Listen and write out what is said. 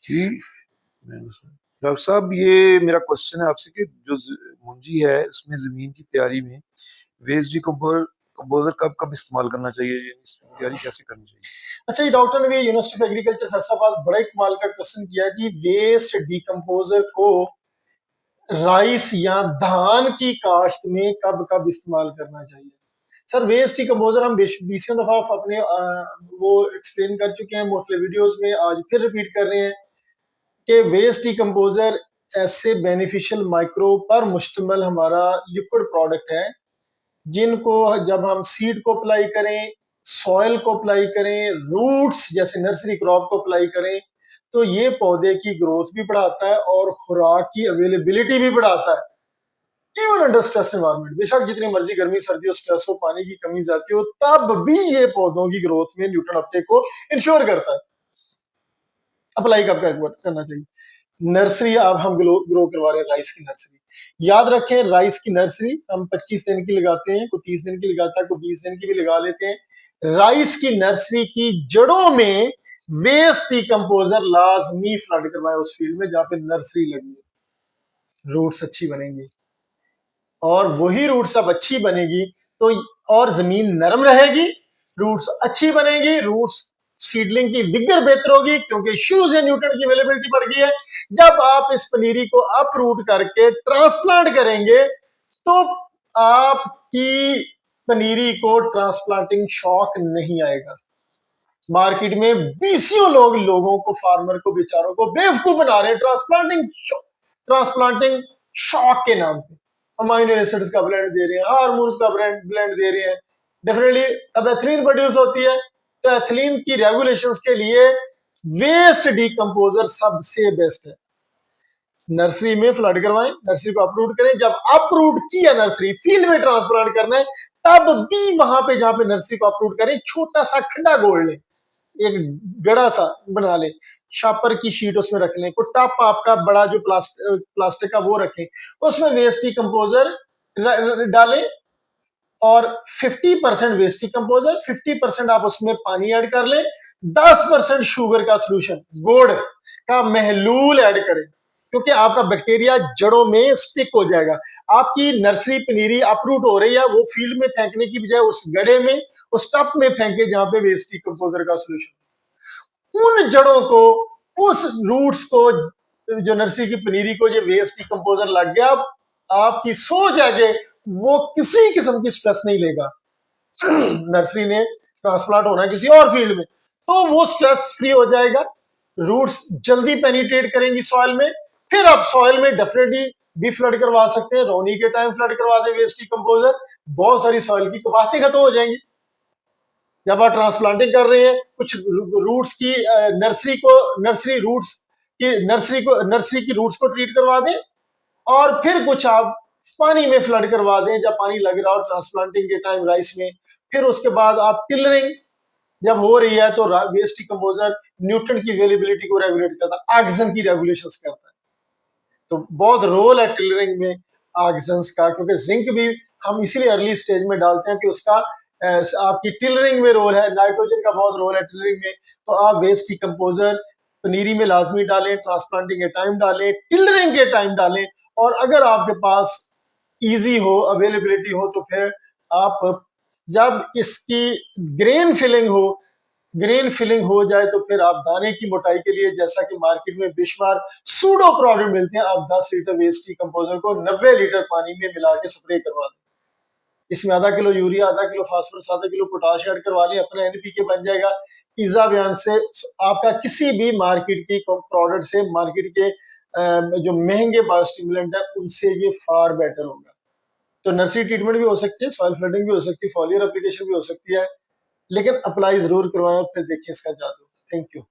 जी, doctor साहब ये मेरा क्वेश्चन है आपसे कि जो मुंजी है उसमें जमीन की तैयारी में वेस्ट डिकम्पोजर कब कब इस्तेमाल करना चाहिए, इसकी तैयारी कैसे करनी चाहिए? अच्छा, ये डॉक्टर ने भी यूनिवर्सिटी ऑफ एग्रीकल्चर फैसलाबाद बड़ा ही कमाल का क्वेश्चन किया कि वेस्ट डिकम्पोजर को राइस या धान की काश्त में कब कब इस्तेमाल करना चाहिए। सर, वेस्ट डिकम्पोजर हम बीसियों दफा अपने वो एक्सप्लेन कर चुके हैं मोस्टली वीडियोस में, आज फिर रिपीट कर रहे हैं कि वेस्ट डिकम्पोजर ऐसे बेनिफिशियल माइक्रो पर मुश्तमिल हमारा लिक्विड प्रोडक्ट है जिनको जब हम सीड को अप्लाई करें, सॉइल को अप्लाई करें, रूट्स जैसे नर्सरी क्रॉप को अप्लाई करें, तो ये पौधे की ग्रोथ भी बढ़ाता है और खुराक की अवेलेबिलिटी भी बढ़ाता है। इवन अंडर स्ट्रेस एनवायरमेंट, बेशक जितनी मर्जी गर्मी सर्दी हो, स्ट्रेस हो, पानी की कमी जाती हो, तब भी ये पौधों की ग्रोथ में न्यूट्रन अपटेक को इंश्योर करता है। अप्लाई कब करना चाहिए? नर्सरी अब हम ग्रो करवा रहे हैं राइस की नर्सरी। याद रखें, राइस की नर्सरी हम 25 दिन की लगाते हैं, कोई 30 दिन की लगाता है, कोई 20 दिन की भी लगा लेते हैं। राइस की नर्सरी की जड़ों में वेस्ट डिकम्पोजर लाजमी फ्लड करवाए उस फील्ड में जहां पे नर्सरी लगी है। रूट्स अच्छी बनेंगी, और वही रूट्स अब अच्छी बनेगी तो और जमीन नरम रहेगी, रूट्स अच्छी बनेगी, रूट्स सीडलिंग की विगर बेहतर होगी क्योंकि शुरू से न्यूट्रन की अवेलेबिलिटी बढ़ गई है। जब आप इस पनीरी को अपरूट करके ट्रांसप्लांट करेंगे तो आपकी पनीरी को ट्रांसप्लांटिंग शॉक नहीं आएगा। मार्केट में बीसियों लोगों को, फार्मर को, बेचारों को बेवकूफ बना रहे हैं ट्रांसप्लांटिंग शॉक के नाम पे। अमाइनो एसिड्स का ब्लेंड दे रहे हैं, हार्मोन्स का ब्लेंड दे रहे हैं। डेफिनेटली अब एथिलीन प्रोड्यूस होती है, तो एथिलीन की रेगुलेशंस के लिए वेस्ट डिकम्पोजर सबसे बेस्ट है। नर्सरी में फ्लड करवाएं, नर्सरी को अपरूट करें। जब अपरूट किया नर्सरी, फील्ड में ट्रांसप्लांट करना है, तब भी वहां पे जहां पे नर्सरी को अपरूट करें, छोटा सा खड्डा गोल लें, एक गड़ा सा बना लें, शापर की शीट उसमें रख लें, कोई टप आपका बड़ा जो प्लास्टिक का वो रखें, उसमें वेस्ट डिकम्पोजर डालें और 50% वेस्ट डिकम्पोजर, 50% आप उसमें पानी ऐड कर लें, 10% शुगर का सोल्यूशन, गुड़ का महलूल ऐड करें, क्योंकि आपका बैक्टीरिया जड़ों में स्टिक हो जाएगा। आपकी नर्सरी पनीरी अपरूट हो रही है, वो फील्ड में फेंकने की बजाय उस गड्ढे में, उस टप में फेंके जहां पे वेस्ट डिकम्पोजर का सोल्यूशन। उन जड़ों को, उस रूट्स को, जो नर्सरी की पनीरी को ये वेस्ट डिकम्पोजर लग गया, आपकी सोच है कि वो किसी किस्म की स्ट्रेस नहीं लेगा। नर्सरी ने ट्रांसप्लांट होना है किसी और फील्ड में, तो वो स्ट्रेस फ्री हो जाएगा, रूट्स जल्दी पेनिट्रेट करेंगी सॉइल में। फिर आप सॉइल में डेफिनेटली भी फ्लड करवा सकते हैं, रोनी के टाइम फ्लड करवा दें वेस्ट डिकम्पोजर, बहुत सारी सॉइल की कबाहतें खत्म हो जाएंगी। जब आप ट्रांसप्लांटिंग कर रहे हैं, कुछ रूट्स की नर्सरी की रूट्स को ट्रीट करवा दें, और फिर कुछ आप पानी में फ्लड करवा दें जब पानी लग रहा हो ट्रांसप्लांटिंग के टाइम राइस में। फिर उसके बाद आप टिलरिंग जब हो रही है तो वेस्ट डिकम्पोजर न्यूट्रन की अवेलेबिलिटी को रेगुलेट करता है, ऑक्सीजन की रेगुलेशन करता है। तो बहुत रोल है टिलरिंग में ऑक्सीजन का, क्योंकि जिंक भी हम इसीलिए अर्ली स्टेज में डालते हैं कि उसका आपकी टिलरिंग में रोल है, नाइट्रोजन का बहुत रोल है टिलरिंग में। तो आप वेस्ट डिकम्पोजर पनीरी में लाजमी डालें, ट्रांसप्लांटिंग के टाइम डालें, टिलरिंग के टाइम डालें, और अगर आपके पास इजी हो, अवेलेबिलिटी हो, तो फिर आप जब इसकी ग्रेन फिलिंग हो ग्रेन फिलिंग हो जाए तो फिर आप दाने की मोटाई के लिए, जैसा कि मार्केट में बेशुमार सूडो प्रोडक्ट मिलते हैं, आप 10 लीटर वेस्ट डिकम्पोजर को 90 लीटर पानी में मिला के स्प्रे करवा दें। इसमें आधा किलो यूरिया, आधा किलो फास्फोरस, आधा किलो पोटाश ऐड करवा लें, अपना एनपीके बन जाएगा। ईजा बयान से आपका किसी भी मार्केट की प्रोडक्ट से, मार्केट के जो महंगे बायोस्टिमुलेंट है उनसे ये फार बेटर होगा। तो नर्सरी ट्रीटमेंट भी हो सकती है, सॉइल फ्लडिंग भी हो सकती है, फॉलियर एप्लीकेशन भी हो सकती है, लेकिन अप्लाई जरूर करवाएं और फिर देखिए इसका जादू। Thank you.